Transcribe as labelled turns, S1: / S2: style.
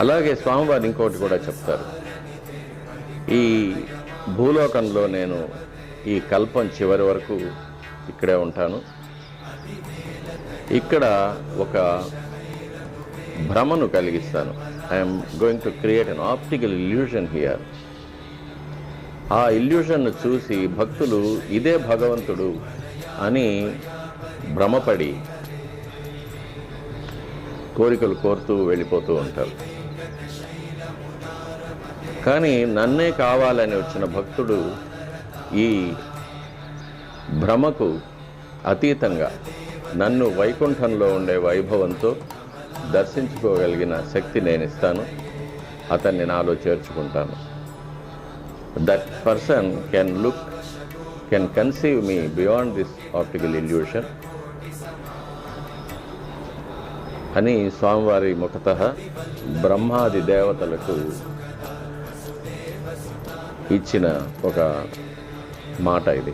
S1: అలాగే స్వామివారు ఇంకోటి కూడా చెప్తారు. ఈ భూలోకంలో నేను ఈ కల్పం చివరి వరకు ఇక్కడే ఉంటాను. ఇక్కడ ఒక భ్రమను కలిగిస్తాను. I'm going to create an optical illusion here. ఆ ఇల్యూషన్ను చూసి భక్తులు ఇదే భగవంతుడు అని భ్రమపడి కోరికలు కోరుతూ వెళ్ళిపోతూ ఉంటారు. కానీ నన్నే కావాలని వచ్చిన భక్తుడు ఈ భ్రమకు అతీతంగా నన్ను వైకుంఠంలో ఉండే వైభవంతో దర్శించుకోగలిగిన శక్తి నేను ఇస్తాను. అతన్ని నాలో చేర్చుకుంటాను. That person can conceive me beyond this optical illusion అని స్వామివారి ముఖతః బ్రహ్మాది దేవతలకు ఇచ్చిన ఒక మాట ఇది.